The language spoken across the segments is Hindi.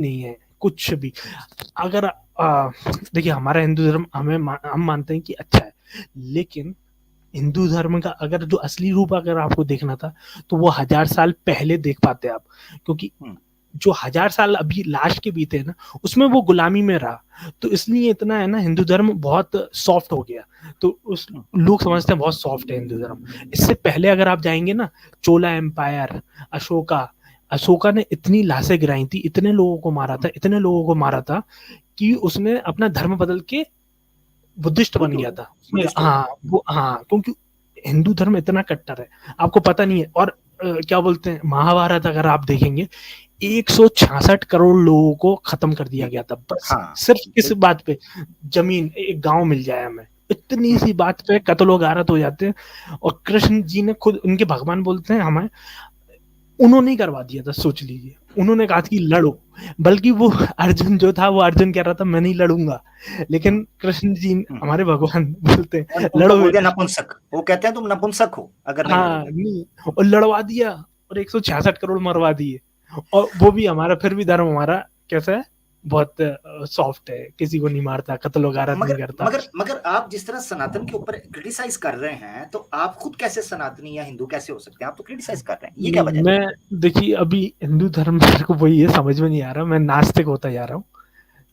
नहीं है, कुछ भी। अगर देखिए हमारा हिंदू धर्म हम मानते हैं कि अच्छा है, लेकिन हिंदू धर्म का अगर जो असली रूप अगर आपको देखना था, तो वो 1000 साल पहले देख पाते आप, क्योंकि जो 1000 साल अभी लास्ट के बीते हैं ना, उसमें वो गुलामी में रहा, तो इसलिए इतना है ना, हिंदू धर्म बहुत सॉफ्ट हो गया, तो उस लोग समझते हैं बहुत सॉफ्ट है हिंदू धर्म। इससे पहले अगर आप जाएंगे ना, चोला एम्पायर, अशोका अशोका ने इतनी लाशें गिराई थी, इतने लोगों को मारा था, इतने लोगों को मारा था, कि उसने अपना धर्म बदल के बुद्धिस्ट बन गया था। हाँ वो, हाँ, क्योंकि हिंदू धर्म इतना कट्टर है, आपको पता नहीं है। और क्या बोलते हैं, महाभारत अगर आप देखेंगे, 166 करोड़ लोगों को खत्म कर दिया गया था, बस सिर्फ किस बात पे, जमीन, एक गांव मिल जाए हमें, इतनी सी बात पे कत्लो गारत हो जाते हैं। और कृष्ण जी ने खुद, उनके भगवान बोलते हैं हमें, उन्होंने ही करवा दिया था, सोच लीजिए, उन्होंने कहा कि लड़ो। बल्कि वो अर्जुन जो था, वो अर्जुन कह रहा था मैं नहीं लड़ूंगा, लेकिन कृष्ण जी हमारे भगवान बोलते हैं उनको बोल दिया नपुंसक, वो कहते हैं तुम नपुंसक हो अगर नहीं लड़ोगे। नहीं, और लड़वा दिया, और 166 करोड़ मरवा दिए। और वो भी हमारा, फिर भी धर्म हमारा कैसा है, बहुत सॉफ्ट है, किसी को नहीं मारता, कत्ल वगारत नहीं करता। मगर आप जिस तरह सनातन के ऊपर क्रिटिसाइज कर रहे हैं, तो आप खुद कैसे सनातनी या हिंदू कैसे हो सकते हैं? आप तो क्रिटिसाइज कर रहे हैं, ये क्या वजह है? मैं देखिए, अभी हिंदू धर्म मेरे को वही है, समझ में नहीं आ रहा, मैं नास्तिक होता जा रहा हूँ,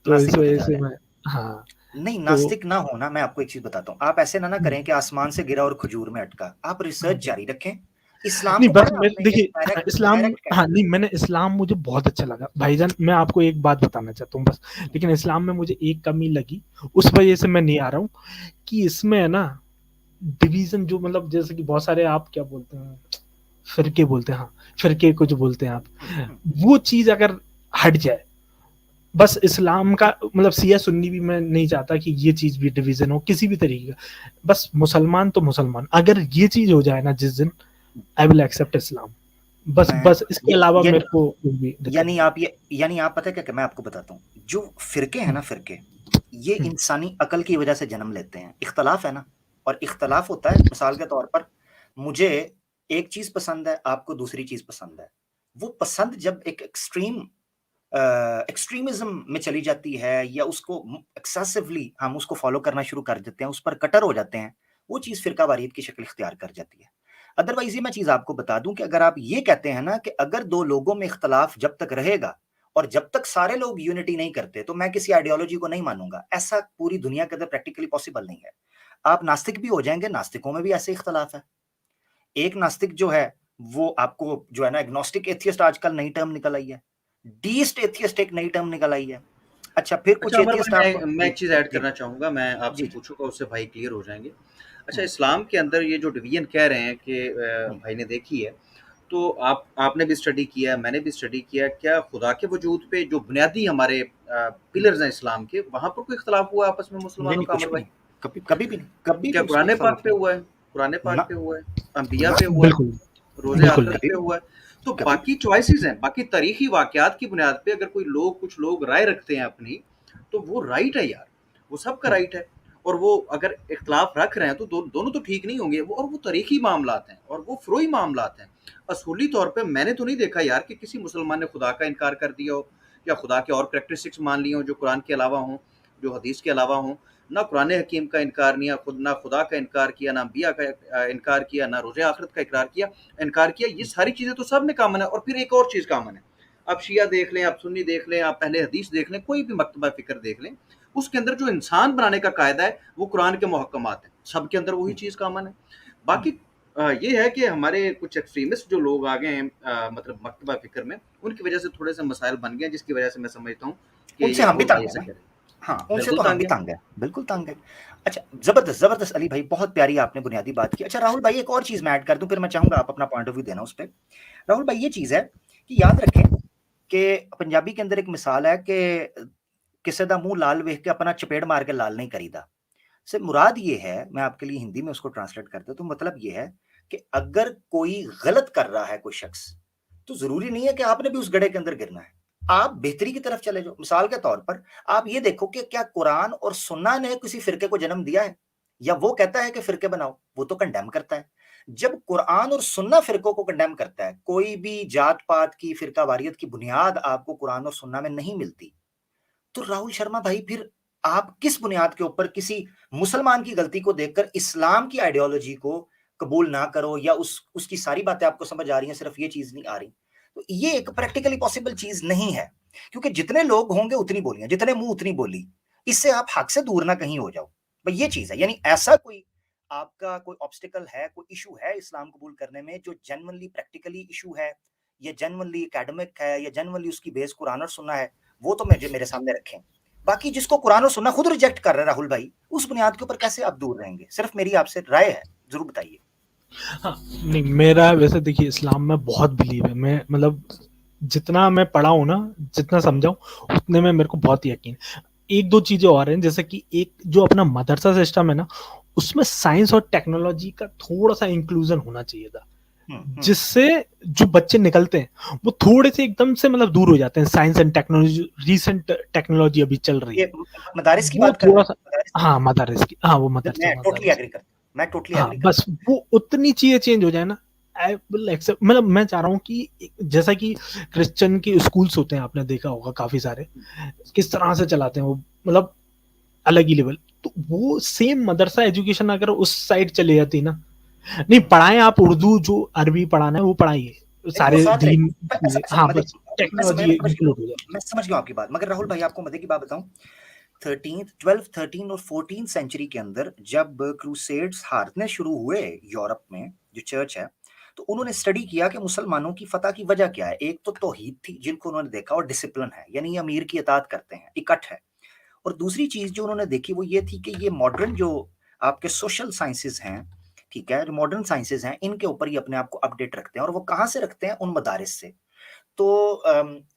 तो इस वजह से मैं, हाँ। नहीं, नास्तिक ना होना, मैं आपको एक चीज बताता हूँ, आप ऐसे ना करें कि आसमान से गिरा और खजूर में अटका। आप रिसर्च जारी रखें, इस्लाम नहीं, को बस पढ़ा मैं आपने? देखिए, इस्लाम, हाँ नहीं, मैंने इस्लाम, मुझे बहुत अच्छा लगा भाईजान, मैं आपको एक बात बताना चाहता हूँ बस। लेकिन इस्लाम में मुझे एक कमी लगी, उस वजह से मैं नहीं आ रहा हूँ, कि इसमें है ना डिवीजन, जो मतलब जैसे कि बहुत सारे, आप क्या बोलते हैं, फिरके बोलते हैं, हाँ, फिरके कुछ बोलते हैं आप, वो चीज अगर हट जाए, बस इस्लाम का मतलब सिया सुन्नी भी मैं नहीं चाहता कि ये चीज भी डिवीजन हो किसी भी तरीके का, बस मुसलमान तो मुसलमान, अगर ये चीज हो जाए ना जिस दिन, आई विल एक्सेप्ट इस्लाम, बस इसके अलावा मेरे को यानी आप पता है क्या, मैं आपको बताता हूँ, जो फिरके हैं ना, फिरके ये इंसानी अकल की वजह से जन्म लेते हैं। इख्तलाफ है ना, और इख्तलाफ होता है, मिसाल के तौर पर मुझे एक चीज पसंद है, आपको दूसरी चीज पसंद है। वो पसंद जब एक एक्सट्रीमिज्म में चली जाती है, या उसको एक्सेसिवली हम उसको फॉलो करना शुरू कर देते हैं, उस पर कटर हो जाते हैं, वो चीज फिरकावारियत की शक्ल इख्तियार कर जाती है। अदरवाइज ये मैं चीज आपको बता दूं कि अगर आप ये कहते हैं ना कि अगर दो लोगों में इख्तलाफ जब तक रहेगा और जब तक सारे लोग यूनिटी नहीं करते, तो मैं किसी आइडियोलॉजी को नहीं मानूंगा, ऐसा पूरी दुनिया के अंदर प्रैक्टिकली पॉसिबल नहीं है। आप नास्तिक भी हो जाएंगे, नास्तिकों में भी ऐसे इख्तलाफ है। एक नास्तिक जो है, वो आपको जो है ना, एग्नोस्टिक एथियस्ट आजकल नई टर्म निकल आई है, डीस्ट एथियस्ट एक नई टर्म निकल आई है। अच्छा, फिर कुछ एथियस्ट आपको, मैं एक चीज ऐड करना चाहूंगा, मैं आपसे पूछूंगा, उससे भाई क्लियर हो जाएंगे। अच्छा, इस्लाम के अंदर ये जो डिवीजन कह रहे हैं कि भाई ने देखी है, तो आपने भी स्टडी किया है, मैंने भी स्टडी किया है, क्या खुदा के वजूद पे जो बुनियादी हमारे पिलर्स हैं इस्लाम के, वहां पर कोई इख्तलाफ हुआ आपस में मुसलमानों का? अमर भाई, कभी भी नहीं, कभी क्या भी कुरान पाक पे हुआ है? कुरान पाक पे हुआ है, अंबिया पे हुआ है, बिल्कुल, रोजे आखिरत पे हुआ है। तो बाकी चॉइसेस हैं, बाकी तारीखी वाकयात की बुनियाद पे अगर कोई लोग, कुछ लोग राय रखते हैं अपनी, तो वो राइट है यार, वो सबका राइट है। और वो अगर इख्तलाफ रख रहे हैं, तो दोनों तो ठीक नहीं होंगे वो, और वो तारीखी मामलात हैं और वो फ्रोई मामलात हैं। असूली तौर पे मैंने तो नहीं देखा यार कि किसी मुसलमान ने खुदा का इनकार कर दिया हो, या खुदा के और करैक्टरिस्टिक्स मान ली हो जो कुरान के अलावा हों, जो हदीस के अलावा हों। ना कुरान हकीम का इनकार नहीं, ना खुदा का इनकार किया, ना अंबिया का इनकार किया, ना रोज़े आखिरत का इनकार किया। ये सारी चीज़ें तो सब में कॉमन है। और फिर एक और चीज़ कॉमन है, आप शिया देख लें, आप सुन्नी देख लें, आप पहले हदीस देख लें, कोई भी मकतबा फ़िक्र देख लें, उसके अंदर जो इंसान बनाने का कायदा है वो कुरान के मुहक्कमात हैं, सबके अंदर वही चीज़ कॉमन है। बाकी ये है कि हमारे कुछ एक्सट्रीमिस्ट जो लोग आ गए हैं मतलब मकतबा फ़िक्र में, उनकी वजह से थोड़े से मसाइल बन गए, जिसकी वजह से मैं समझता हूँ कि उनसे हम भी तंग हैं ना। हाँ, उनसे तो हम भी तंग हैं, बिल्कुल तंग है। अच्छा, जबरदस्त अली भाई, बहुत प्यारी आपने बुनियादी बात की। अच्छा राहुल भाई, एक और चीज मैं ऐड कर दूं, फिर मैं चाहूंगा आप अपना पॉइंट ऑफ व्यू देना उस पर। राहुल भाई, ये चीज है कि याद रखें कि पंजाबी के अंदर एक मिसाल है कि किसी दा मुंह लाल वेख के अपना चपेड़ मार के लाल नहीं करीदा। से मुराद ये है, मैं आपके लिए हिंदी में उसको ट्रांसलेट करता हूं, तो मतलब ये है कि अगर कोई गलत कर रहा है कोई शख्स, तो जरूरी नहीं है कि आपने भी उस गड्ढे के अंदर गिरना है। आप बेहतरी की तरफ चले जाओ। मिसाल के तौर पर आप ये देखो कि क्या कुरान और सुन्ना ने किसी फिरके को जन्म दिया है, या वो कहता है कि फिरके बनाओ? वो तो कंडेम करता है। जब कुरान और सुन्ना फिरकों को कंडेम करता है, कोई भी जात पात की फिरका वारियत की बुनियाद आपको कुरान और सुन्ना में नहीं मिलती, तो राहुल शर्मा भाई फिर आप किस बुनियाद के ऊपर किसी मुसलमान की गलती को देखकर इस्लाम की आइडियोलॉजी को कबूल ना करो, या उसकी सारी बातें आपको समझ आ रही हैं, सिर्फ ये चीज नहीं आ रही। तो ये एक प्रैक्टिकली पॉसिबल चीज नहीं है, क्योंकि जितने लोग होंगे उतनी बोलियां, जितने मुंह उतनी बोली। इससे आप हक से दूर ना कहीं हो जाओ भाई, ये चीज है। यानी ऐसा कोई आपका कोई ऑब्स्टिकल है, कोई इशू है इस्लाम कबूल करने में, जो जेन्युइनली प्रैक्टिकली इशू है, या जेन्युइनली एकेडमिक है, या जेन्युइनली उसकी बेस कुरान और सुन्ना है, वो तो मेरे सामने रखें। बाकी जिसको कुरान और सुन्ना खुद रिजेक्ट कर रहे हैं राहुल भाई, उस बुनियाद के ऊपर कैसे आप दूर रहेंगे? सिर्फ मेरी आपसे राय है, जरूर बताइए। हाँ, नहीं मेरा वैसे देखिए इस्लाम में बहुत बिलीव है, मैं मतलब जितना मैं पढ़ा हूँ ना, जितना समझा हूँ उतने में मेरे को बहुत यकीन। एक दो चीजें और हैं, जैसे कि एक जो अपना मदरसा सिस्टम है ना, उसमें साइंस और टेक्नोलॉजी का थोड़ा सा इंक्लूजन होना चाहिए था, जिससे जो बच्चे निकलते हैं वो थोड़े से एकदम से मतलब दूर हो जाते हैं। Science and technology, recent technology अभी चल रही है, मदारिस की वो बात कर थोड़ा रहे सा, हैं? हाँ मदारिस की, हाँ वो मदरसा, मैं टोटली एग्री करता हूं, मैं टोटली हाँ एग्री बस वो उतनी चीजें चेंज हो जाए ना, आई विल एक्सेप्ट। मतलब मैं चाह रहा हूँ कि जैसा कि क्रिश्चियन के स्कूल्स होते हैं, आपने देखा होगा काफी सारे, किस तरह से चलाते हैं वो, मतलब अलग ही लेवल। तो वो सेम मदरसा एजुकेशन अगर उस साइड चले जाती ना, नहीं पढ़ाएं आप उर्दू, जो अरबी पढ़ाना है वो पढ़ाइए, नहीं, वो सारे साथ दीन रहे। हाँ बस टेक्नोलॉजी इंक्लूड हो जाए। मैं समझ गया आपकी बात, मगर राहुल भाई आपको मजे की बात बताऊं, 12th 13 और 14th सेंचुरी के अंदर जब क्रूसेड्स हारने शुरू हुए यूरोप में, जो चर्च है, तो उन्होंने स्टडी किया कि मुसलमानों की फतह की वजह क्या है। एक तो तौहीद थी जिनको उन्होंने देखा, और डिसिप्लिन है, यानी ये अमीर की इताअत करते हैं, इकट्ठ है। और दूसरी चीज जो उन्होंने देखी वो ये थी कि ये मॉडर्न जो आपके सोशल साइंसेज हैं, ठीक है, जो मॉडर्न साइंसेज हैं, इनके ऊपर ये अपने आप को अपडेट रखते हैं। और वो कहाँ से रखते हैं? उन मदारिस से। तो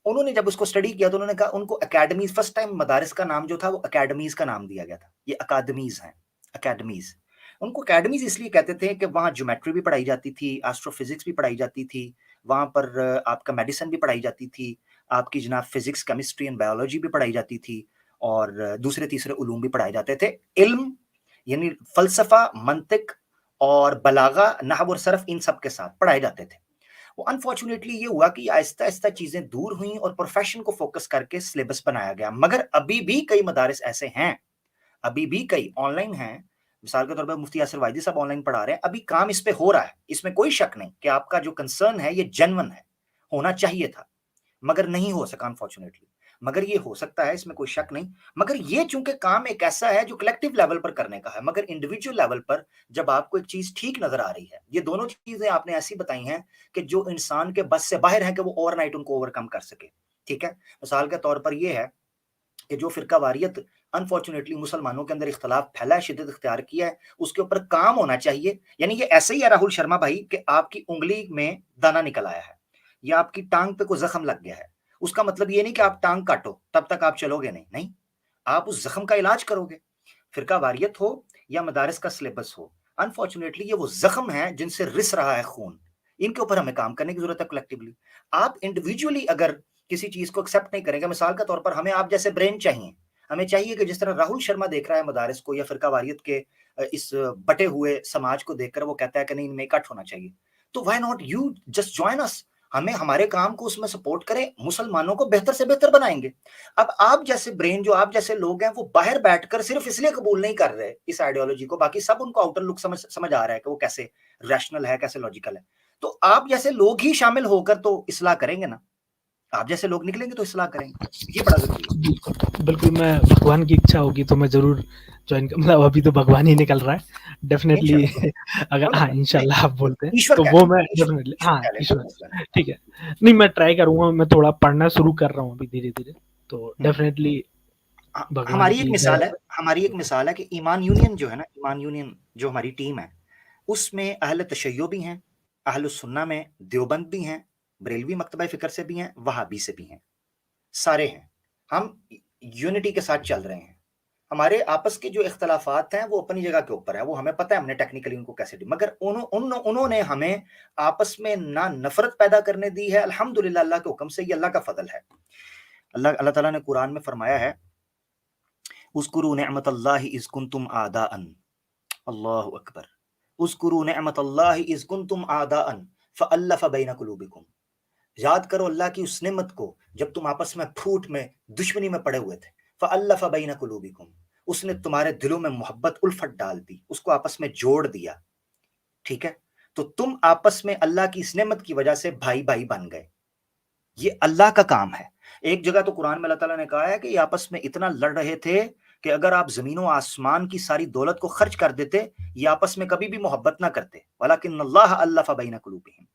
उन्होंने जब उसको स्टडी किया तो उन्होंने कहा उनको अकेडमीज, फर्स्ट टाइम मदारिस का नाम जो था वो अकेडमीज का नाम दिया गया था। ये अकादमीज हैं, अकेडमीज। उनको अकेडमीज इसलिए कहते थे कि वहाँ ज्योमेट्री भी पढ़ाई जाती थी, एस्ट्रोफिजिक्स भी पढ़ाई जाती थी, वहाँ पर आपका मेडिसिन भी पढ़ाई जाती थी, आपकी जनाब फिजिक्स, केमिस्ट्री एंड बायोलॉजी भी पढ़ाई जाती थी, और दूसरे तीसरे उलूम भी पढ़ाए जाते थे। इल्म यानी फलसफा, मंतिक और बलागा, नहव और सरफ, इन सब के साथ पढ़ाए जाते थे। वो अनफॉर्चुनेटली ये हुआ कि आहिस्ता आहिस्ता चीजें दूर हुई और प्रोफेशन को फोकस करके सिलेबस बनाया गया। मगर अभी भी कई मदारिस ऐसे हैं, अभी भी कई ऑनलाइन हैं। मिसाल के तौर पर मुफ्ती यासिर वाइदी साहब ऑनलाइन पढ़ा रहे हैं, अभी काम इस पे हो रहा है, इसमें कोई शक नहीं कि आपका जो कंसर्न है ये जेन्युइन है, होना चाहिए था, मगर नहीं हो सका अनफॉर्चुनेटली। मगर ये हो सकता है, इसमें कोई शक नहीं। मगर ये चूंकि काम एक ऐसा है जो कलेक्टिव लेवल पर करने का है, मगर इंडिविजुअल लेवल पर जब आपको एक चीज ठीक नजर आ रही है, ये दोनों चीजें आपने ऐसी बताई हैं कि जो इंसान के बस से बाहर है कि वो ओवरनाइट उनको ओवरकम कर सके। ठीक है, मिसाल के तौर पर यह है कि जो फिरका वारियत अनफॉर्चुनेटली मुसलमानों के अंदर इख्तलाफ फैला है, शिद्दत इख्तियार किया है, उसके ऊपर काम होना चाहिए। यानी ये ऐसे ही है राहुल शर्मा भाई कि आपकी उंगली में दाना निकल आया है, या आपकी टांग पे कोई जख्म लग गया है, उसका मतलब ये नहीं कि आप टांग काटो तब तक आप चलोगे नहीं, नहीं, आप उस जख्म का इलाज करोगे। फिरका वारियत हो या मदारिस का सिलेबस हो, अनफॉर्चुनेटली ये वो जख्म है जिनसे रिस रहा है खून, इनके ऊपर हमें काम करने की जरूरत है कलेक्टिवली। आप इंडिविजुअली अगर किसी चीज को एक्सेप्ट नहीं करेंगे, मिसाल के तौर पर हमें आप जैसे ब्रेन चाहिए, हमें चाहिए कि जिस तरह राहुल शर्मा देख रहा है मदारिस को या फिरका वारियत के इस बटे हुए समाज को देखकर वो कहता है कि नहीं इनमें इकट्ठ होना चाहिए, तो why not you just join us? हमें हमारे काम को उसमें सपोर्ट करें, मुसलमानों को बेहतर से बेहतर बनाएंगे। अब आप जैसे ब्रेन, जो आप जैसे लोग हैं, वो बाहर बैठकर सिर्फ इसलिए कबूल नहीं कर रहे इस आइडियोलॉजी को, बाकी सब उनको आउटर लुक समझ आ रहा है कि वो कैसे रैशनल है, कैसे लॉजिकल है। तो आप जैसे लोग ही शामिल होकर तो इस्लाह करेंगे ना, आप जैसे लोग निकलेंगे तो इस्लाह करेंगे, ये बड़ा जरूरी है। बिल्कुल बिल्कुल, मैं भगवान की इच्छा होगी तो मैं जरूर ज्वाइन, मतलब अभी तो भगवान ही निकल रहा है डेफिनेटली। अगर हाँ इंशाल्लाह आप बोलते हैं ईश्वर तो कह वो लें, मैं ईश्वर डेफिनेटली, ईश्वर हाँ कह लें, कोई ईश्वर, मसला नहीं। ठीक है। नहीं मैं ट्राई करूंगा, मैं थोड़ा पढ़ना शुरू कर रहा हूँ अभी धीरे धीरे, तो डेफिनेटली भगवान हमारी एक की मिसाल है, हमारी एक मिसाल है कि ईमान यूनियन जो है ना, ईमान यूनियन जो हमारी टीम है, उसमें अहले तशय्यो भी हैं, अहले सुन्ना में देवबंद भी हैं, बरेलवी मकतबा फिक्र से भी हैं, वहाबी से भी हैं, सारे हैं। हम यूनिटी के साथ चल रहे हैं। हमारे आपस के जो इख्तलाफात हैं वो अपनी जगह के ऊपर है, वो हमें पता है हमने टेक्निकली उनको कैसे दी, मगर उन्होंने हमें आपस में ना नफरत पैदा करने दी है। अल्हम्दुलिल्लाह, अल्लाह के हुक्म से, ये अल्लाह का फजल है। अल्लाह ताला ने कुरान में फरमाया है, उज़्कुरू निअमतल्लाहि इज़ कुंतुम आदाअन, अल्लाहु अकबर, उज़्कुरू निअमतल्लाहि इज़ कुंतुम आदाअन फ़अल्लफ़ बैन कुलूबिकुम। याद करो अल्लाह की उस नेमत को जब तुम आपस में फूट में दुश्मनी में पड़े हुए थे। फ़अल्लफ़ बैन कुलूबिकुम, उसने तुम्हारे दिलों में मोहब्बत उल्फत डाल दी, उसको आपस में जोड़ दिया। ठीक है, तो तुम आपस में अल्लाह की इस नेमत की वजह से भाई भाई बन गए। ये अल्लाह का काम है। एक जगह तो कुरान में अल्लाह ताला ने कहा है कि ये आपस में इतना लड़ रहे थे कि अगर आप जमीनों आसमान की सारी दौलत को खर्च कर देते, ये आपस में कभी भी मोहब्बत ना करते। वलाकिन्नल्लाह अल्लफ़ बैन कुलूबिहिम,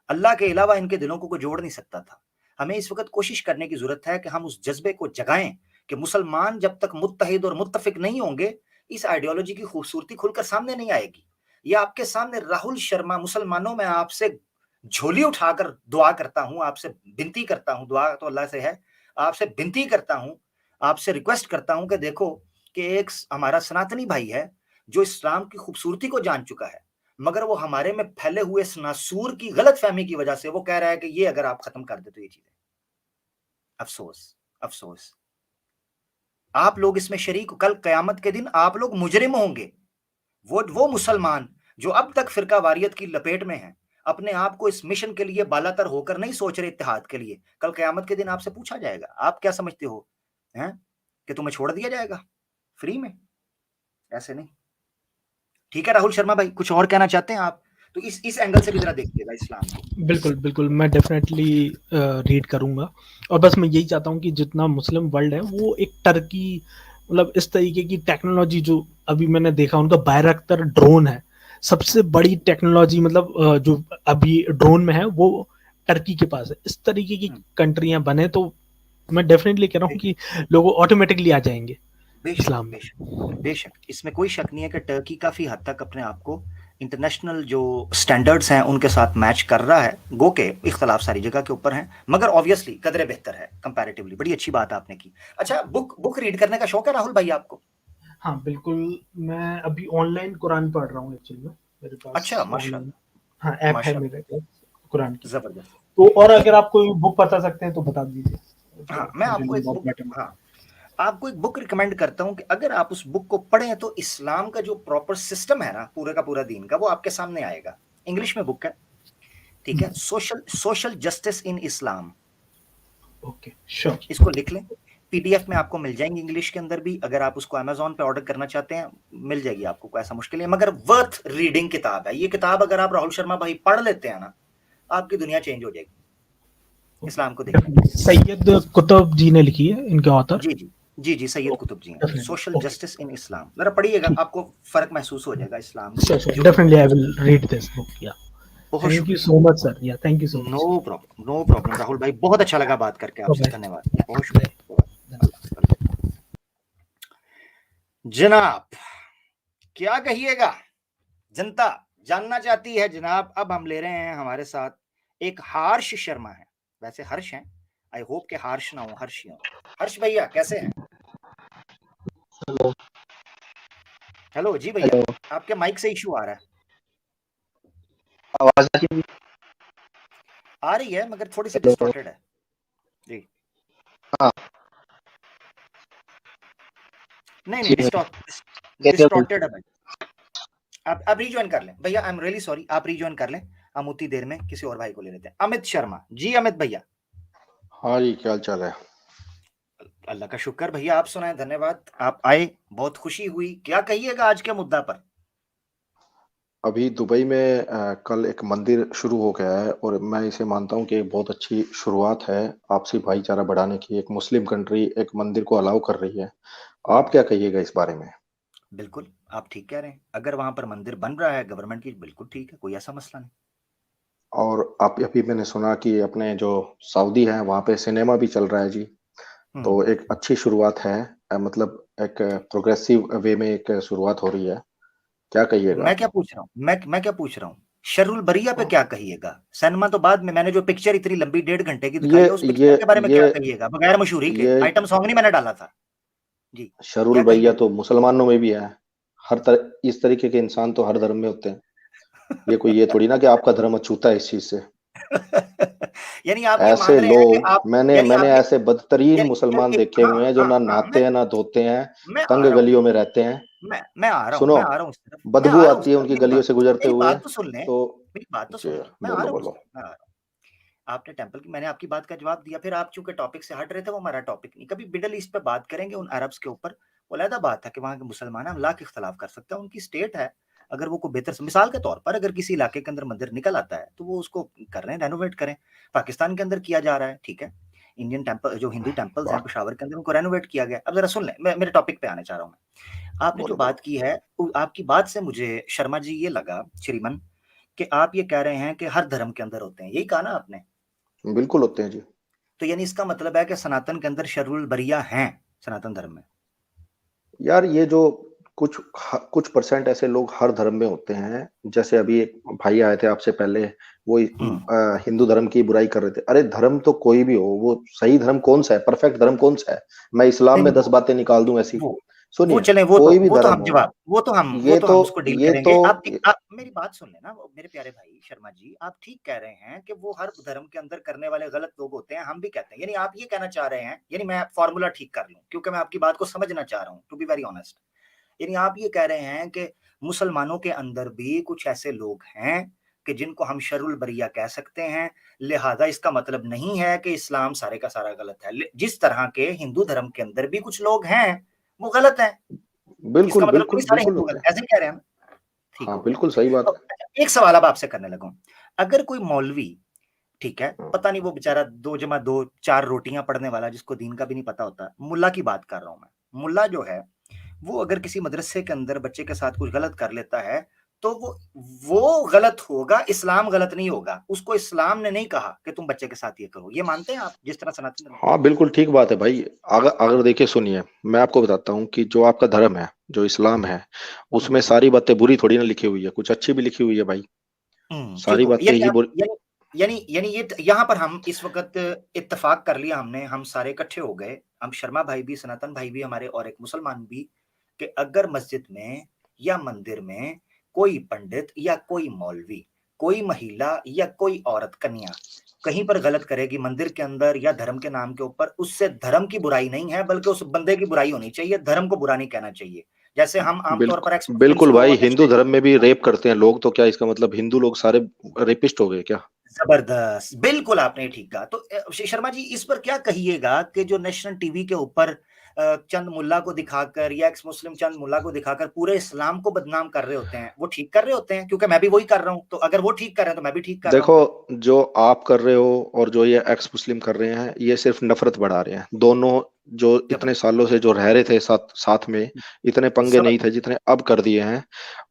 अल्लाह के अलावा इनके दिलों को कोई जोड़ नहीं सकता था। हमें इस वक्त कोशिश करने की जरूरत है कि हम उस जज्बे को जगाएं कि मुसलमान जब तक मुत्तहिद और मुत्तफिक नहीं होंगे, इस आइडियोलॉजी की खूबसूरती खुलकर सामने नहीं आएगी। ये आपके सामने राहुल शर्मा, मुसलमानों में आपसे झोली उठाकर दुआ करता हूं, आपसे विनती करता हूं, दुआ तो अल्लाह से है, आपसे विनती करता हूं, आपसे रिक्वेस्ट करता हूं कि देखो कि एक हमारा सनातनी भाई है जो इस्लाम की खूबसूरती को जान चुका है, मगर वो हमारे में फैले हुए इस नासूर की गलत फहमी की वजह से वो कह रहा है कि ये अगर आप खत्म कर दे तो ये चीजें। अफसोस, अफसोस, आप लोग इसमें शरीक, कल कयामत के दिन आप लोग मुजरिम होंगे। वो मुसलमान जो अब तक फिरका वारियत की लपेट में है, अपने आप को इस मिशन के लिए बालातर होकर नहीं सोच रहे इत्तेहाद के लिए, कल कयामत के दिन आपसे पूछा जाएगा, आप क्या समझते हो हैं कि तुम्हें छोड़ दिया जाएगा फ्री में? ऐसे नहीं। ठीक है राहुल शर्मा भाई, कुछ और कहना चाहते हैं आप? तो इस एंगल से भी जरा देखिएगा इस्लाम को। बिल्कुल बिल्कुल, मैं डेफिनेटली रीड करूंगा। और बस मैं यही चाहता हूँ कि जितना मुस्लिम वर्ल्ड है वो एक टर्की, मतलब इस तरीके की टेक्नोलॉजी जो अभी मैंने देखा, उनका बायरक्तर ड्रोन है, सबसे बड़ी टेक्नोलॉजी, मतलब जो अभी ड्रोन में है वो टर्की के पास है। इस तरीके की कंट्रियां बने तो मैं डेफिनेटली कह रहा हूँ कि लोग ऑटोमेटिकली आ जाएंगे इस्लाम में। बेशक बेशक, इसमें कोई शक नहीं है कि टर्की काफी हद तक अपने आप को इंटरनेशनल जो स्टैंडर्ड्स हैं उनके साथ मैच कर रहा है। गो के इख्तलाफ सारी जगह के ऊपर हैं, मगर ऑब्वियसली कदरे बेहतर है कंपैरेटिवली। बड़ी अच्छी बात आपने की। अच्छा, बुक रीड करने का शौक है राहुल भाई आपको? हाँ बिल्कुल, मैं अभी ऑनलाइन कुरान पढ़ रहा हूँ एक्चुअली में, मेरे पास अच्छा, माशाल्लाह। हाँ ऐप है मेरे पास कुरान की। जबरदस्त। तो और अगर आप कोई बुक बता सकते हैं तो बता दीजिए। हाँ, मैं आपको एक बुक, हाँ, आपको एक बुक रिकमेंड करता हूँ कि अगर आप उस बुक को पढ़ें तो इस्लाम का जो प्रॉपर सिस्टम है ना, पूरे का पूरा दीन का, वो आपके सामने आएगा। इंग्लिश में बुक है, ठीक है, social justice in Islam. Okay sure, इसको लिख लें, पीडीएफ में आपको मिल जाएंगी इंग्लिश के अंदर भी। अगर आप उसको अमेजोन पे ऑर्डर करना चाहते हैं मिल जाएगी आपको, कोई ऐसा मुश्किल है, मगर वर्थ रीडिंग किताब है ये किताब। अगर आप राहुल शर्मा भाई पढ़ लेते हैं ना, आपकी दुनिया चेंज हो जाएगी। इस्लाम को देखिए, सैयद कुतुब जी ने लिखी है, इनके ऑथर। जी जी जी जी, सैयद कुतुब जी ने सोशल जस्टिस इन इस्लाम, जरा पढ़िएगा, आपको फर्क महसूस हो जाएगा इस्लाम में। Definitely I will read this book. Yeah बहुत thank you so much sir. Yeah thank you so much. No problem Rahul भाई, बहुत अच्छा लगा बात करके आपसे। धन्यवाद, बहुत शुक्रिया जनाब। क्या कहिएगा, जनता जानना चाहती है जनाब। अब हम ले रहे हैं हमारे साथ एक हर्ष शर्मा है, वैसे हर्ष हैं, आई होप के हर्ष ना हो, हर्ष ही हो। हर्ष भैया कैसे हैं? हेलो हेलो जी भैया, आपके माइक से इशू आ रहा है। आवाज आ रही है मगर थोड़ी सी डिस्टॉर्टेड है जी। हाँ नहीं डिस्टॉर्टेड है भाई। आप रीजॉइन कर लें भैया, आई एम रियली सॉरी, आप रीजॉइन कर लें। हम उतनी देर में किसी और भाई को ले लेते हैं। अमित शर्मा जी, अमित भैया। हाँ जी, क्या चाल है? अल्लाह का शुक्र भैया, आप सुनाएं। धन्यवाद, आप आए, बहुत खुशी हुई। क्या कहिएगा आज के मुद्दा पर? अभी दुबई में कल एक मंदिर शुरू हो गया है और मैं इसे मानता हूँ कि एक बहुत अच्छी शुरुआत है आपसी भाईचारा बढ़ाने की। एक मुस्लिम कंट्री एक मंदिर को अलाउ कर रही है। आप क्या कहिएगा इस बारे में? बिल्कुल आप ठीक कह रहे हैं, अगर वहां पर मंदिर बन रहा है गवर्नमेंट की, बिल्कुल ठीक है, कोई ऐसा मसला नहीं। और आप अभी मैंने सुना कि अपने जो सऊदी है वहाँ पे सिनेमा भी चल रहा है जी, तो एक अच्छी शुरुआत है। मतलब एक प्रोग्रेसिव वे में एक शुरुआत हो रही है। क्या कहिएगा? मैं क्या पूछ रहा हूँ, मैं क्या पूछ रहा हूँ, शर्रुल बरिया पे क्या कहिएगा? सिनेमा तो बाद में, मैंने जो पिक्चर इतनी लंबी 1.5 घंटे की दिखाई है, उस पिक्चर के बारे में क्या कहिएगा? बगैर मशहूरी के आइटम सॉन्ग नहीं मैंने डाला था जी। शर्रुल भैया तो मुसलमानों में भी है। इस तरीके के इंसान तो हर धर्म में होते हैं। ये थोड़ी ना कि आपका धर्म अछूता है इस चीज से। यानी आप ये मान ऐसे रहे हैं कि लोग आप, मैंने ऐसे बदतरीन मुसलमान देखे हुए हैं जो ना नहाते हैं ना धोते हैं, तंग गलियों में रहते हैं। मैं आ रहा हूँ, सुनो, मैं आ रहा हूँ उस तरफ, मैं बदबू आ रहा हूँ आती उस है तरफ। उनकी गलियों से गुजरते मेरी हुए, बात तो सुन लें, तो मेरी बात तो जी सुन लो, मैं आ बोलो रहा हूँ उस बोलो। तरफ, मैं आ रहा हूँ। आपने टेम्पल की, मैंने आपकी बात का जवाब दिया, फिर आप चूंकि टॉपिक से हट रहे थे, वो हमारा टॉपिक नहीं। कभी मिडल ईस्ट पे बात करेंगे, उन अरब्स के ऊपर, वो अलग बात है कि वहाँ के मुसलमान हैं, हम लाख इख्तलाफ कर सकते हैं, उनकी स्टेट है। अगर वो को बेहतर, मिसाल के तौर पर अगर किसी इलाके के अंदर मंदिर निकल आता है तो वो उसको कर रहे हैं, रेनोवेट करें। पाकिस्तान के अंदर किया जा रहा है, ठीक है। इंडियन टेम्पल, जो हिंदू टेम्पल्स हैं वाह, पेशावर के अंदर, उनको रेनोवेट किया गया। अब जरा सुन लें, मैं मेरे टॉपिक पे आने चाह रहा हूँ। आपने जो बोलो बोलो। बात की है, आपकी बात से मुझे शर्मा जी ये लगा, श्रीमन, कि आप ये कह रहे हैं कि हर धर्म के अंदर होते हैं, यही कहा ना आपने? बिल्कुल होते हैं जी। तो यानी इसका मतलब है कि सनातन के अंदर शरुल बरिया हैं, सनातन धर्म में। यार ये जो कुछ परसेंट ऐसे लोग हर धर्म में होते हैं, जैसे अभी एक भाई आए थे आपसे पहले, वो हिंदू धर्म की बुराई कर रहे थे। अरे धर्म तो कोई भी हो, वो सही धर्म कौन सा है, परफेक्ट धर्म कौन सा है? मैं इस्लाम नहीं में नहीं, 10 बातें निकाल दूं ऐसी। वो वो सुनिए, चले, कोई भी वो तो धर्म हम हो, जवाब, वो तो हम उसको डील ये करेंगे। तो आप मेरी बात सुन लेना, मेरे प्यारे भाई शर्मा जी, आप ठीक कह रहे हैं कि वो हर धर्म के अंदर करने वाले गलत लोग होते हैं, हम भी कहते हैं। यानी आप ये कहना चाह रहे हैं, यानी मैं फॉर्मूला ठीक कर लूं, क्योंकि मैं आपकी बात को समझना चाह रहा हूं, टू बी वेरी ऑनेस्ट। यानी आप ये कह रहे हैं कि मुसलमानों के अंदर भी कुछ ऐसे लोग हैं कि जिनको हम शरुल बरिया कह सकते हैं, लिहाजा इसका मतलब नहीं है कि इस्लाम सारे का सारा गलत है। जिस तरह के हिंदू धर्म के अंदर भी कुछ लोग हैं वो गलत हैं, इसका बिल्कुल मतलब नहीं बिल्कुल सारे बिल्कुल हिंदू होते गलत, हैं। ऐसे कह रहे हैं हम? ठीक हाँ हो गया। बिल्कुल सही बात तो है। अच्छा, एक सवाल अब आपसे करने लगा हूं। अगर कोई मौलवी, ठीक है, हाँ, पता नहीं वो बेचारा 2 जमा 2 4 रोटियां पढ़ने वाला, जिसको दीन का भी नहीं पता होता, मुल्ला की बात कर रहा हूं मैं। मुल्ला जो है, वो अगर किसी मदरसे के अंदर बच्चे के साथ कुछ गलत कर लेता है, तो वो गलत होगा, इस्लाम गलत नहीं होगा। उसको इस्लाम ने नहीं कहा कि तुम बच्चे के साथ ये करो। ये मानते हैं आप, जिस तरह सनातन धर्म हाँ बिल्कुल ठीक बात है भाई। अगर अगर देखिए, सुनिए, मैं आपको बताता हूँ कि जो आपका धर्म है, जो इस्लाम है, उसमें सारी बातें बुरी थोड़ी ना लिखी हुई है, कुछ अच्छी भी लिखी हुई है भाई। ठीक सारी हो गया। बातें ही बुरी। यानी ये यहाँ पर हम इस वक्त इत्तेफाक कर लिया हमने, हम सारे इकट्ठे हो गए, हम शर्मा भाई भी, सनातन भाई भी हमारे, और एक मुसलमान भी, कि अगर मस्जिद में या मंदिर में कोई पंडित या कोई मौलवी, कोई महिला या कोई औरत, कन्या कहीं पर गलत करेगी मंदिर के अंदर या धर्म के नाम के ऊपर, उससे धर्म की बुराई नहीं है, बल्कि उस बंदे की बुराई होनी चाहिए, धर्म को बुरा नहीं कहना चाहिए। जैसे हम आमतौर पर एक्स बिल्कुल मुस्लिम्स बिल्कुल को भाई, हिंदू नेशनल, धर्म में भी रेप करते हैं लोग, तो क्या इसका मतलब हिंदू लोग सारे रेपिस्ट हो गए क्या? जबरदस्त, बिल्कुल आपने ठीक कहा। तो शर्मा जी, इस पर क्या कहिएगा कि जो नेशनल टीवी के ऊपर चंद मुल्ला को दिखाकर या एक्स मुस्लिम चंद मुल्ला को दिखाकर पूरे इस्लाम को बदनाम कर रहे होते हैं, वो ठीक कर रहे होते हैं? क्योंकि मैं भी वही कर रहा हूं, तो अगर वो ठीक कर रहे हैं तो मैं भी ठीक कर रहा हूं देखो, फिर। जो आप कर रहे हो और जो ये एक्स मुस्लिम कर रहे हैं, ये सिर्फ नफरत बढ़ा रहे हैं दोनों। जो इतने जबरदस्त, सालों से जो रह रहे थे साथ साथ में, इतने पंगे नहीं थे जबरदस्त। जितने अब कर दिए हैं।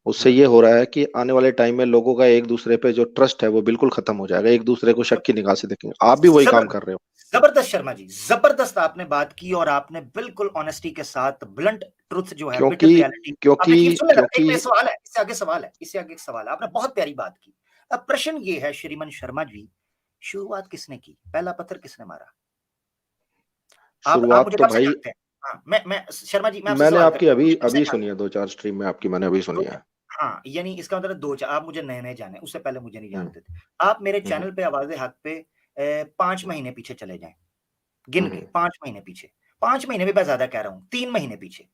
उससे ये हो रहा है कि आने वाले टाइम में लोगों का एक दूसरे पे जो ट्रस्ट है वो बिल्कुल खत्म हो जाएगा, एक दूसरे को शक की निगाह से देखेंगे। आप भी वही काम जबरदस्त, कर रहे हो। जबरदस्त शर्मा जी, जबरदस्त आपने बात की, और आपने बिल्कुल ऑनेस्टी के साथ ब्लंट ट्रुथ जो है, बिटर क्योंकि रियलिटी आपने क्योंकि की। सुन लेना, एक क्योंकि मेरा सवाल है, इससे आगे सवाल है, इससे आगे एक सवाल है। आपने बहुत प्यारी बात की। अब प्रश्न ये है श्रीमान शर्मा जी, शुरुआत किसने की, पहला पत्थर किसने मारा? आप शुरुआत मुझे तो कब से भाई जानते हैं? हाँ, मैं शर्मा जी, मैं आपसे मैंने सवाल आपकी करता हूँ, अभी मुझे कब से अभी जानते सुनी है, हैं? 2-4 स्ट्रीम में आपकी मैंने अभी सुनी दो, है। हाँ, यानी इसका मतलब दो चार, आप मुझे नए नए जाने, उससे पहले मुझे नहीं हम्म जानते थे। आप मेरे हम्म चैनल पे आवाज हक पे 5 महीने पीछे चले जाएं, गिन के हम्म 5 महीने पीछे, 5 महीने भी मैं ज्यादा कह रहा हूँ, 3 महीने पीछे,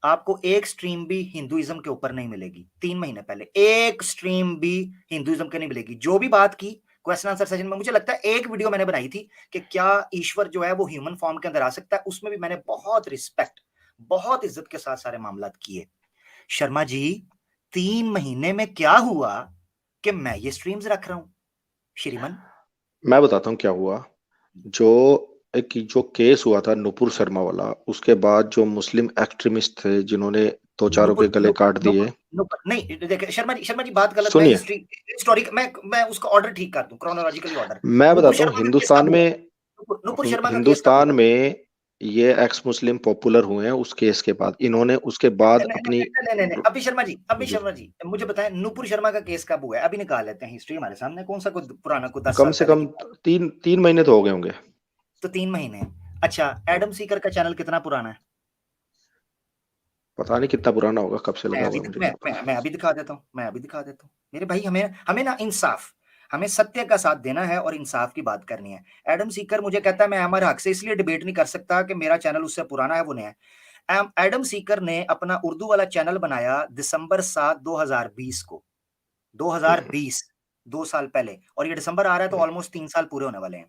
आपको एक स्ट्रीम भी हिंदुइज्म के ऊपर नहीं मिलेगी। 3 महीने पहले एक स्ट्रीम भी हिंदुइज्म के नहीं मिलेगी। जो भी बात की क्वेश्चन आंसर सेशन में, मुझे लगता है एक वीडियो मैंने बनाई थी कि क्या ईश्वर जो है वो ह्यूमन फॉर्म के अंदर आ सकता है, उसमें भी मैंने बहुत रिस्पेक्ट, बहुत इज्जत के साथ सारे मामलात किए। शर्मा जी, 3 महीने में क्या हुआ कि मैं ये स्ट्रीम्स रख रहा हूं श्रीमन? मैं बताता हूँ क्या हुआ। जो जो केस हुआ था नुपुर शर्मा वाला, उसके बाद जो मुस्लिम एक्सट्रीमिस्ट थे जिन्होंने दो चारों के नुपुर गले नुपुर काट नुपुर दिए। नुपुर नहीं, देखिए शर्मा जी बात गलत, मैं सुनिए, हिस्ट्री हिस्टोरिक, मैं उसका ऑर्डर ठीक कर दूं, क्रोनोलॉजिकली ऑर्डर। मैं नुपुर बताता हूँ शर्मा का केस कब हिंदुस्तान हुआ? में, नुपुर शर्मा का केस कब हिंदुस्तान हुआ? में ये एक्स मुस्लिम पॉपुलर हुए हैं उस केस के बाद, इन्होंने उसके बाद नहीं नहीं अपनी नहीं नहीं नहीं, अभी जी, शर्मा जी मुझे बताएं, नुपुर शर्मा का केस कब हुआ है? अभी निकाल लेते हैं हिस्ट्री हमारे सामने, कौन सा कोई पुराना, कोई 10 कम साल से पहले कम की बात? 3 महीने तो हो गए होंगे। तो 3 महीने। अच्छा, एडम सीकर का चैनल कितना पुराना है? पता नहीं कितना पुराना होगा, कब से लगा हुआ है मुझे क्या पता। मैं अभी दिखा देता हूँ, मेरे भाई, हमें हमें ना इंसाफ, हमें सत्य का साथ देना है और इंसाफ की बात करनी है। एडम सीकर मुझे कहता है मैं हमारे हक से इसलिए डिबेट नहीं कर सकता कि मेरा चैनल उससे पुराना है, वो नया है। एडम सीकर ने अपना उर्दू वाला चैनल बनाया दिसंबर 7 2020 को, 2020, 2 साल पहले, और ये दिसंबर आ रहा है तो ऑलमोस्ट 3 साल पूरे होने वाले हैं,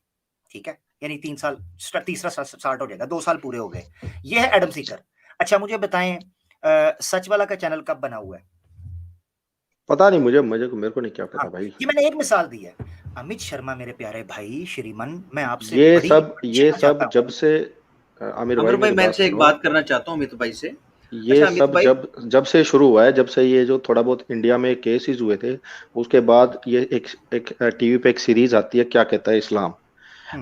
ठीक है, यानी 3 साल, तीसरा स्टार्ट हो जाएगा, 2 साल पूरे हो गए। ये है एडम सीकर। अच्छा मुझे बताएं सच वाला का चैनल कब बना हुआ है? पता नहीं, मेरे को नहीं क्या पता भाई। ये मैंने एक मिसाल दी है। अमित शर्मा मेरे प्यारे भाई श्रीमन, मैं आपसे ये सब जब से आमिर भाई मैं से एक बात करना चाहता हूँ अमित भाई से। ये अच्छा, सब जब से शुरू हुआ है, जब से ये जो थोड़ा बहुत इंडिया में केसेस हुए थे, उसके बाद ये एक टीवी पे एक सीरीज आती है, क्या कहता है इस्लाम,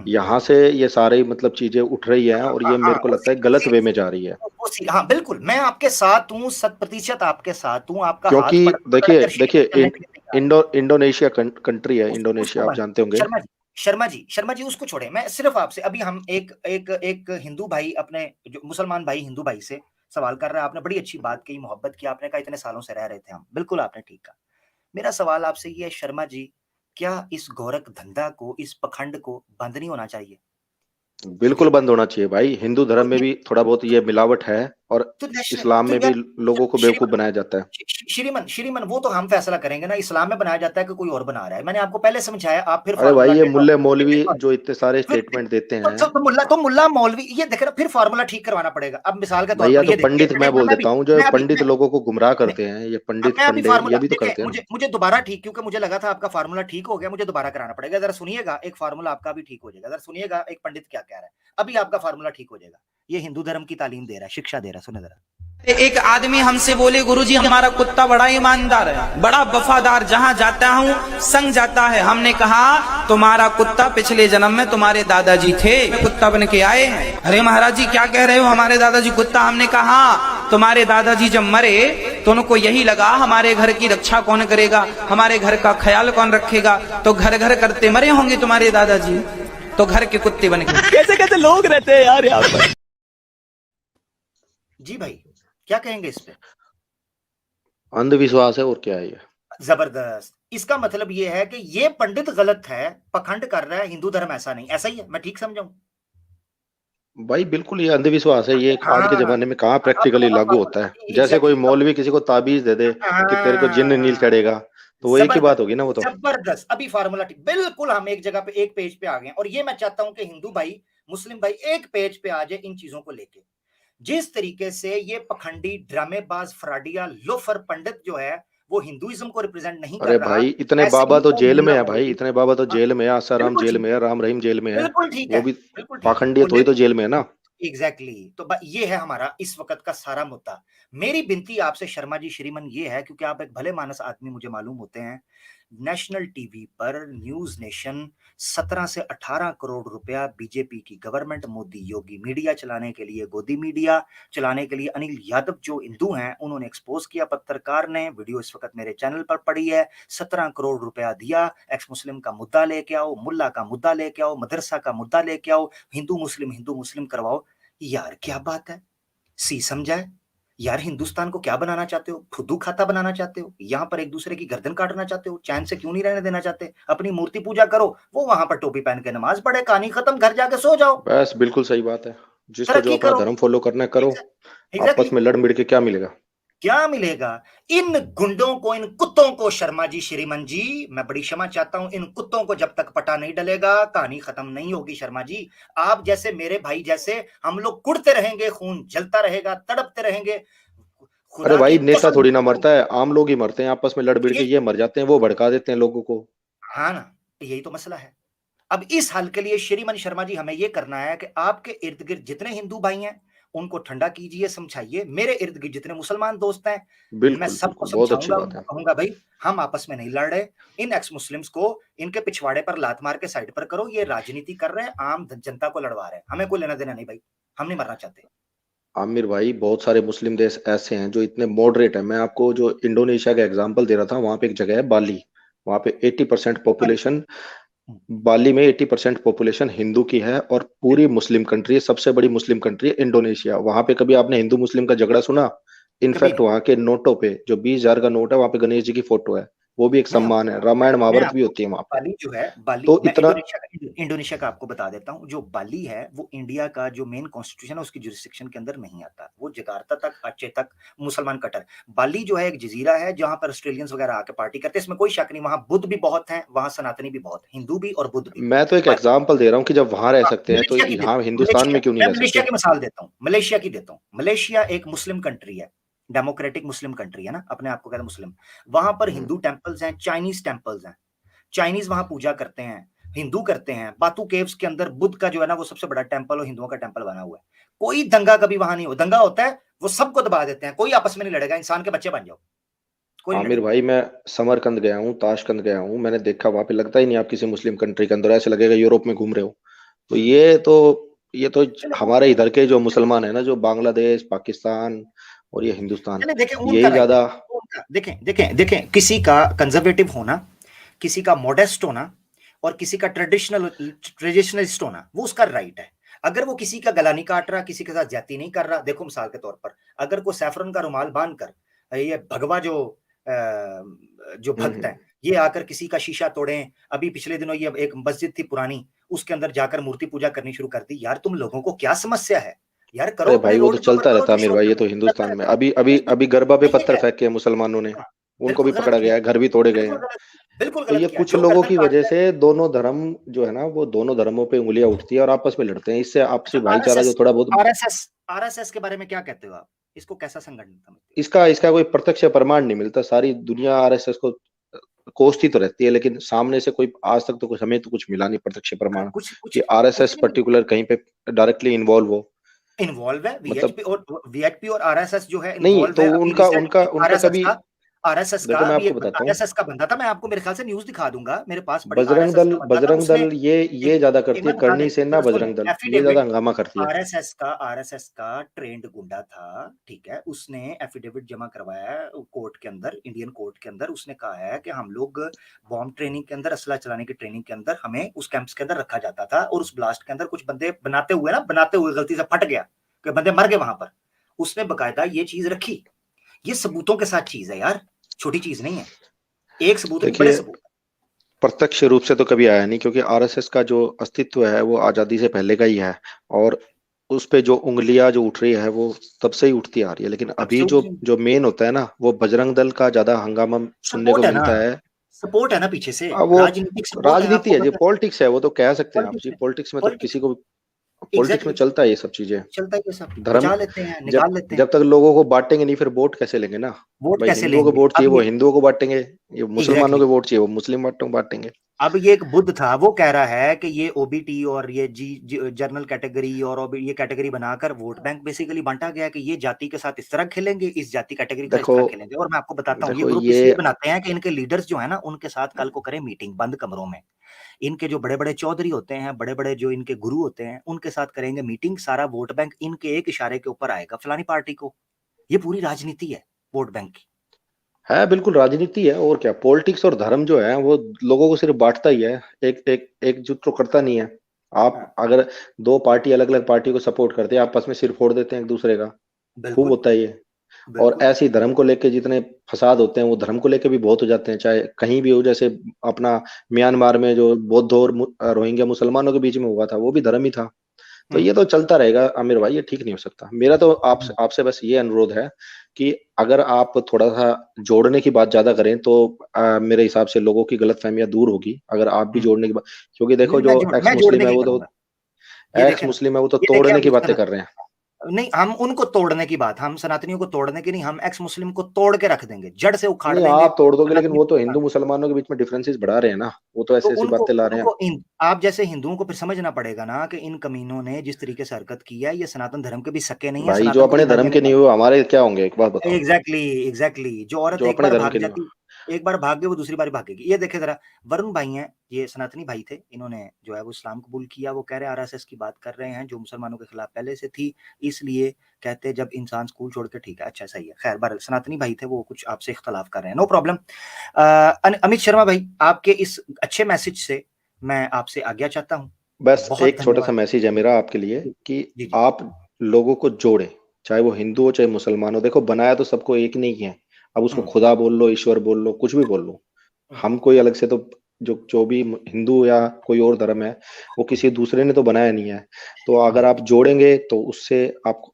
यहाँ से ये सारे मतलब चीजें उठ रही हैं, और ये मेरे को लगता है गलत वे में जा रही है। हाँ बिल्कुल, मैं आपके साथ हूँ, 100% आपके साथ हूँ। आपका क्योंकि देखिए इंडोनेशिया कंट्री है, इंडोनेशिया आप जानते होंगे। शर्मा जी उसको छोड़े, मैं सिर्फ आपसे, अभी हम एक हिंदू भाई, अपने जो मुसलमान भाई हिंदू भाई से सवाल कर रहा है। आपने बड़ी अच्छी बात कही, मोहब्बत की, आपने कहा इतने सालों से रह रहे थे हम, बिल्कुल आपने ठीक कहा। मेरा सवाल आपसे ये है शर्मा जी, क्या इस गोरख धंधा को, इस पखंड को बंद नहीं होना चाहिए? बिल्कुल बंद होना चाहिए भाई। हिंदू धर्म में भी थोड़ा बहुत ये मिलावट है, और इस्लाम में भी लोगों को बेवकूफ बनाया जाता है। श्रीमन वो तो हम फैसला करेंगे ना, इस्लाम में बनाया जाता है कि कोई और बना रहा है। मैंने आपको पहले समझाया, आप फिर अरे भाई, ये मुल्ले मौलवी जो इतने सारे स्टेटमेंट देते हैं, तो मुल्ला मौलवी, ये देख रहे, फिर फार्मूला ठीक करवाना पड़ेगा। अब मिसाल के तौर पर तो पंडित मैं बोल देता हूँ, जो पंडित लोगों को गुमराह करते हैं, ये पंडित ये भी तो करते हैं। मुझे दोबारा ठीक, क्योंकि मुझे लगा था आपका फार्मूला ठीक हो गया, मुझे दोबारा कराना पड़ेगा। जरा सुनिएगा, एक फार्मूला आपका भी ठीक हो जाएगा। जरा सुनिएगा एक पंडित क्या कह रहा है, अभी आपका फार्मूला ठीक हो जाएगा। ये हिंदू धर्म की तालीम दे रहा है, शिक्षा दे रहा है, सुने जरा। एक आदमी हमसे बोले, गुरुजी हमारा कुत्ता बड़ा ईमानदार है, बड़ा वफादार, जहां जाता हूं संग जाता है। हमने कहा तुम्हारा कुत्ता पिछले जन्म में तुम्हारे दादाजी थे, कुत्ता बन के आए हैं। अरे महाराज जी क्या कह रहे हो, हमारे दादाजी कुत्ता? हमने कहा तुम्हारे दादाजी जब मरे तो उनको यही लगा हमारे घर की रक्षा कौन करेगा, हमारे घर का ख्याल कौन रखेगा, तो घर घर करते मरे होंगे तुम्हारे दादाजी, तो घर के कुत्ते बन गए। कैसे कैसे लोग रहते हैं यार यहाँ पर। जी भाई क्या कहेंगे इस पे? अंधविश्वास है, और क्या है ये? जबरदस्त। इसका मतलब ये है कि ये पंडित गलत है, पखंड कर रहा है, हिंदू धर्म ऐसा नहीं, ऐसा ही है? मैं ठीक समझाऊं भाई? बिल्कुल ये अंधविश्वास है। ये आज के जमाने में कहाँ प्रैक्टिकली लागू होता है। जैसे कोई मौलवी किसी को ताबीज दे दे कि तेरे को जिन्न नील चढ़ेगा, तो वो एक ही बात होगी ना। वो तो जबरदस्त, अभी फार्मूला ठीक, बिल्कुल हम एक जगह पे, एक पेज पे आ गए। और ये मैं चाहता हूं कि हिंदू भाई, मुस्लिम भाई एक पेज पे आ जाए इन चीजों को लेके। जिस तरीके से ये पखंडी, ड्रामेबाज, फ्रॉडिया, लोफर पंडित जो है वो हिंदुइज्म को रिप्रेजेंट नहीं कर रहा। अरे भाई, इतने बाबा तो जेल में है भाई, इतने बाबा तो जेल में है। आसाराम जेल में है, राम रहीम जेल में है, वो भी पाखंडी है, तो जेल में है ना। एग्जैक्टली। तो ये है हमारा इस वक्त का सारा मुद्दा। मेरी बिनती आपसे शर्मा जी, श्रीमन, ये है, क्योंकि आप एक भले मानस आदमी मुझे मालूम होते हैं, नेशनल टीवी पर न्यूज नेशन 17 से 18 करोड़ रुपया बीजेपी की गवर्नमेंट, मोदी योगी मीडिया चलाने के लिए, गोदी मीडिया चलाने के लिए, अनिल यादव जो हिंदू हैं उन्होंने एक्सपोज किया, पत्रकार ने, वीडियो इस वक्त मेरे चैनल पर पड़ी है। 17 करोड़ रुपया दिया, एक्स मुस्लिम का मुद्दा लेके आओ, मुल्ला का मुद्दा लेके आओ, मदरसा का मुद्दा लेके आओ, हिंदू मुस्लिम करवाओ। यार क्या बात है, सी समझाए यार। हिंदुस्तान को क्या बनाना चाहते हो? फुद्दू खाता बनाना चाहते हो? यहाँ पर एक दूसरे की गर्दन काटना चाहते हो? चैन से क्यों नहीं रहने देना चाहते? अपनी मूर्ति पूजा करो, वो वहां पर टोपी पहन के नमाज पढ़े, कहानी खत्म, घर जाके सो जाओ। बस बिल्कुल सही बात है। जिसको जो अपना धर्म फॉलो करना है करो, आपस में लड़ मिड़ के क्या मिलेगा? क्या मिलेगा? इन गुंडों को, इन कुत्तों को, शर्मा जी, श्रीमन जी, मैं बड़ी क्षमा चाहता हूं, इन कुत्तों को जब तक पटा नहीं डलेगा कहानी खत्म नहीं होगी। शर्मा जी, आप जैसे, मेरे भाई जैसे, हम लोग कुड़ते रहेंगे, खून जलता रहेगा, तड़पते रहेंगे। अरे भाई, नेता थोड़ी ना मरता है, आम लोग ही मरते हैं आपस में लड़ भिड़ के। ये मर जाते हैं, वो भड़का देते हैं लोगों को। हाँ ना, यही तो मसला है। अब इस हल के लिए श्रीमन शर्मा जी हमें यह करना है कि आपके इर्द गिर्द जितने हिंदू भाई हैं उनको ठंडा कीजिए, समझाइए। मेरे इर्द गिर्द जितने मुसलमान दोस्त हैं, मैं सबको समझाऊंगा, कहूंगा भाई हम आपस में नहीं लड़ रहे। इन एक्स मुस्लिम्स को इनके पिछवाड़े पर लात मार के साइड पर करो। ये राजनीति कर रहे हैं, आम जनता को लड़वा रहे हैं, हमें कोई लेना देना नहीं भाई, हम नहीं मरना चाहते। आमिर भाई, बहुत सारे मुस्लिम देश ऐसे हैं जो इतने मॉडरेट है। मैं आपको जो इंडोनेशिया का एग्जांपल दे रहा था, वहां पे एक जगह है बाली, वहां पे 80% पॉपुलेशन, बाली में 80% पॉपुलेशन हिंदू की है, और पूरी मुस्लिम कंट्री है, सबसे बड़ी मुस्लिम कंट्री है इंडोनेशिया। वहां पे कभी आपने हिंदू मुस्लिम का झगड़ा सुना? इनफैक्ट वहां के नोटों पे, जो 20,000 का नोट है, वहां पे गणेश जी की फोटो है। वो भी एक मैं सम्मान है। रामायण मैं महाभारत भी आपको होती है वहां पे। बाली जो है, बाली तो मैं इतना इंडोनेशिया का आपको बता देता हूँ। जो बाली है वो इंडिया का जो मेन कॉन्स्टिट्यूशन है उसकी जुरिस्डिक्शन के अंदर नहीं आता। वो जकार्ता तक, अचे तक मुसलमान कटर। बाली जो है एक जजीरा है जहां पर ऑस्ट्रेलियंस वगैरह आके पार्टी करते हैं, इसमें कोई शक नहीं। वहां बुद्ध भी बहुत हैं, वहां सनातनी भी बहुत, हिंदू भी और बुद्ध भी। मैं तो एक एग्जांपल दे रहा हूँ कि जब वहां रह सकते हैं तो मलेशिया की यहाँ देता हूँ, हिंदुस्तान में क्यों नहीं मैं रह मलेशिया सकते? की मिसाल देता हूँ, मलेशिया की देता हूँ। मलेशिया एक मुस्लिम कंट्री है, डेमोक्रेटिक मुस्लिम कंट्री है ना, अपने आप को कहते हैं मुस्लिम। वहां पर हिंदू टेम्पल्स हैं, चाइनीज टेम्पल्स हैं। चाइनीज वहां पूजा करते हैं, हिंदू करते हैं। बातू केव्स के अंदर बुद्ध का जो है ना वो सबसे बड़ा टेम्पल और हिंदुओं का टेम्पल बना हुआ है। कोई दंगा कभी वहां नहीं हो, दंगा होता है वो सबको दबा देते हैं, कोई आपस में नहीं लड़ेगा, इंसान के बच्चे बन जाओ, कोई नहीं आमिर लड़ेगा। भाई, मैं समरकंद गया हूँ, ताशकंद गया हूँ, मैंने देखा वहां पे लगता ही नहीं आप किसी मुस्लिम कंट्री के अंदर, ऐसे लगेगा यूरोप में घूम रहे हो। तो ये तो चले वो हमारे इधर के जो मुसलमान है ना, जो बांग्लादेश, पाकिस्तान और ये हिंदुस्तान, चले देखें उनका यही राइट है, ज्यादा। उनका देखें देखें देखें, किसी का कंजर्वेटिव होना, किसी का मॉडेस्ट होना और किसी का ट्रेडिशनलिस्ट होना, वो उसका राइट है। अगर वो किसी का गला नहीं काट रहा, किसी के साथ ज्यादती नहीं कर रहा। देखो मिसाल के तौर पर, अगर कोई सैफरन का रुमाल बांध कर ये भगवा जो भक्त हम्म। हैं, ये आकर किसी का शीशा तोड़ें। अभी पिछले दिनों ये एक मस्जिद थी पुरानी, उसके अंदर जाकर मूर्ति पूजा करनी शुरू कर दी। यार तुम लोगों को क्या समस्या है यार, करो अरे अपने भाई वो तो रोड के ऊपर चलता करो रहता है जो आमिर शौक भाई, ये करना तो है, चलता हिंदुस्तान में रहता अभी अभी है। अभी गरबा पे नहीं, ये पत्थर क्या है? फेंके मुसलमानों ने, हाँ, उनको बिल्कुल भी गलत पकड़ा किया, गया है, घर भी तोड़े गए बिल्कुल हैं। गलत, बिल्कुल तो गलत ये किया। कुछ जो लोगों गर्दन की वजह काटता है, से दोनों धर्म जो है ना, वो दोनों धर्मों पे उंगलियां उठती है और आपस में लड़ते हैं, इससे आपसी अच्छा भाईचारा जो आरएसएस, थोड़ा बहुत। आरएसएस के बारे में क्या कहते हो आप? इसको कैसा संगठन समझते हो? इसका इसका कोई प्रत्यक्ष प्रमाण नहीं मिलता, सारी दुनिया आरएसएस को कोसती तो रहती है, लेकिन सामने से कोई आज तक तो कुछ, हमें तो कुछ मिला नहीं प्रत्यक्ष प्रमाण कुछ कुछ कि आरएसएस कुछ नहीं पर्टिकुलर कहीं पे डायरेक्टली इन्वॉल्व हो। इन्वॉल्व है। मतलब वीएचपी और आरएसएस जो है नहीं इन्वॉल्व तो है। अभी उनका रिसेंट उनका उनका आरएसएस कभी, का आरएसएस का देखो मैं अभी आपको एक बताता हूँ, आरएसएस का बंदा था, मैं आपको मेरे ख्याल से न्यूज़ दिखा दूंगा, मेरे पास पड़ी। आरएसएस का बंदा था, बजरंग उसने दल ये एक ज्यादा एक करती है, मैं बता करनी दे, सेना, सुन बजरंग दल ये ज्यादा एफिडेविट। हंगामा करती है। आरएसएस का ट्रेंड गुंडा था, ठीक है। उसने एफिडेविट जमा करवाया है कोर्ट के अंदर, इंडियन कोर्ट के अंदर। उसने कहा है कि हम लोग बॉम्ब ट्रेनिंग के अंदर, असला चलाने की ट्रेनिंग के अंदर हमें उस कैंप्स के अंदर रखा जाता था, और उस ब्लास्ट के अंदर कुछ बंदे बनाते हुए गलती से फट गया कि बंदे मर गए वहां पर। उसने बकायदा ये चीज रखी। ये सबूतों के साथ चीज है यार, छोटी चीज नहीं है। एक सबूत नहीं, बड़े देखिए सबूत। प्रत्यक्ष रूप से तो कभी आया नहीं, क्योंकि आरएसएस का जो अस्तित्व है वो आजादी से पहले का ही है, और उस पे जो उंगलियां जो उठ रही है वो तब से ही उठती आ रही है। लेकिन तब अभी से जो उठी जो मेन होता है ना, वो बजरंग दल का ज्यादा हंगामा सुनने को सपोर्ट है ना, मिलता है। सपोर्ट है ना पीछे से, वो राजनीतिक सपोर्ट है, राजनीति आपको है जी, पता है। पॉलिटिक्स है, वो तो कह सकते हैं आप पॉलिटिक्स जी, है, पॉलिटिक्स में तो पॉलिटिक्स किसी है, को, पॉलिटिक्स में एग्जैक्टली। चलता है ये सब चीजें। चलता है ये सब, धर्म, बचा लेते हैं, जब निकाल लेते हैं। जब तक लोगों को बांटेंगे नहीं, फिर वोट कैसे लेंगे ना? वोट भाई कैसे हिंदुओं को लेंगे वोट अब चाहिए, वो ये? हिंदुओं को बांटेंगे, ये मुसलमानों एग्जैक्टली। के वोट चाहिए, वो मुस्लिम बांटेंगे। अब ये एक बुद्ध था, वो कह रहा है कि ये ओबीटी और ये जनरल कैटेगरी और ये कैटेगरी बनाकर वोट बैंक बेसिकली बांटा गया कि ये जाति के साथ इस तरह खेलेंगे, इस जाति कैटेगरी के साथ इस देखो तरह खेलेंगे। और मैं आपको बताता हूँ, ये देखो ग्रुप ये इसलिए बनाते हैं कि इनके लीडर्स जो है ना, उनके साथ कल को करें मीटिंग बंद कमरों में। इनके जो बड़े बड़े चौधरी होते हैं, बड़े बड़े जो इनके गुरु होते हैं, उनके साथ करेंगे मीटिंग। सारा वोट बैंक इनके एक इशारे के ऊपर आएगा, फलानी पार्टी को। ये पूरी राजनीति है वोट बैंक की। है, बिल्कुल राजनीति है, और क्या। पॉलिटिक्स और धर्म जो है वो लोगों को सिर्फ बांटता ही है, एक एक एकजुट तो करता नहीं है। आप हाँ, अगर दो पार्टी अलग अलग पार्टी को सपोर्ट करते हैं, आपस में सिर फोड़ देते हैं एक दूसरे का, खूब बिल्कुल होता है ये। और बिल्कुल। ऐसे ही धर्म को लेके जितने फसाद होते हैं, वो धर्म को लेके भी बहुत हो जाते हैं, चाहे कहीं भी हो। जैसे अपना म्यांमार में जो बौद्ध और रोहिंग्या मुसलमानों के बीच में हुआ था, वो भी धर्म ही था। तो ये तो चलता रहेगा आमिर भाई, ये ठीक नहीं हो सकता। मेरा तो आपसे बस ये अनुरोध है कि अगर आप थोड़ा सा जोड़ने की बात ज्यादा करें तो मेरे हिसाब से लोगों की गलतफहमियां दूर होगी, अगर आप भी जोड़ने की बात। क्योंकि देखो नहीं, जो एक्स मैं जोड़ने मुस्लिम है की वो तो, करूंगा। ये एक्स देखे ना, मुस्लिम है वो तो ये देखे तोड़ने अब की उसका बातें कर रहे हैं। नहीं, हम उनको तोड़ने की बात, हम सनातनियों को तोड़ने की नहीं, हम एक्स मुस्लिम को तोड़ के रख देंगे, जड़ से उखाड़ नहीं देंगे आप तोड़ दोगे, लेकिन सनातनियों वो तो को। हिंदू मुसलमानों के बीच में डिफरेंसेस बढ़ा रहे हैं ना, वो तो तो ऐसी ऐसी उनको बातें ला रहे हैं। उनको आप जैसे हिंदुओं को फिर समझना पड़ेगा ना कि इन कमीनों ने जिस तरीके से हरकत की है, ये सनातन धर्म के भी सके नहीं है, भाई जो सनातन को भी अपने गालियां धर्म के नहीं नहीं हुए हमारे क्या होंगे, एक बात बताओ। Exactly exactly. जो औरत जो एक अपने बार धर्म भाग के नहीं हुए, जाती, एक बार भाग गई, वो दूसरी बार भागेगी। ये देखे जरा, वरुण भाई हैं, ये सनातनी भाई थे, इन्होंने जो है वो इस्लाम कबूल किया। वो कह रहे हैं आरएसएस की बात कर रहे हैं जो मुसलमानों के खिलाफ पहले से थी, इसलिए कहते जब इंसान स्कूल छोड़ के, ठीक है, अच्छा सही है। खैर बार सनातनी भाई थे, वो कुछ आपसे इख्तलाफ कर रहे हैं, नो प्रॉब्लम। अमित शर्मा भाई, आपके इस अच्छे मैसेज से मैं आपसे आज्ञा चाहता हूँ। बस बहुत एक छोटा सा धन्यवाद। मैसेज है मेरा आपके लिए जी कि जी जी। आप लोगों को जोड़े, चाहे वो हिंदू हो चाहे मुसलमान हो। देखो बनाया तो सबको एक नहीं है, अब उसको हम्म, खुदा बोल लो, ईश्वर बोल लो, कुछ भी बोल लो, हम कोई अलग से तो जो भी हिंदू या कोई और धर्म है वो किसी दूसरे ने तो बनाया नहीं है। तो अगर आप जोड़ेंगे तो उससे आपको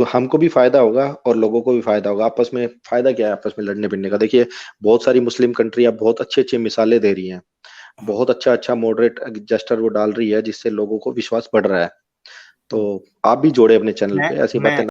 हमको भी फायदा होगा और लोगों को भी फायदा होगा। आपस में फायदा क्या है आपस में लड़ने भिड़ने का? देखिए बहुत सारी मुस्लिम कंट्री अब बहुत अच्छी अच्छी मिसालें दे रही हैं, बहुत अच्छा अच्छा मॉडरेट जेस्टर वो डाल रही है जिससे लोगों को विश्वास बढ़ रहा है। तो आप भी जोड़े अपने चैनल पे ऐसी मैं बातें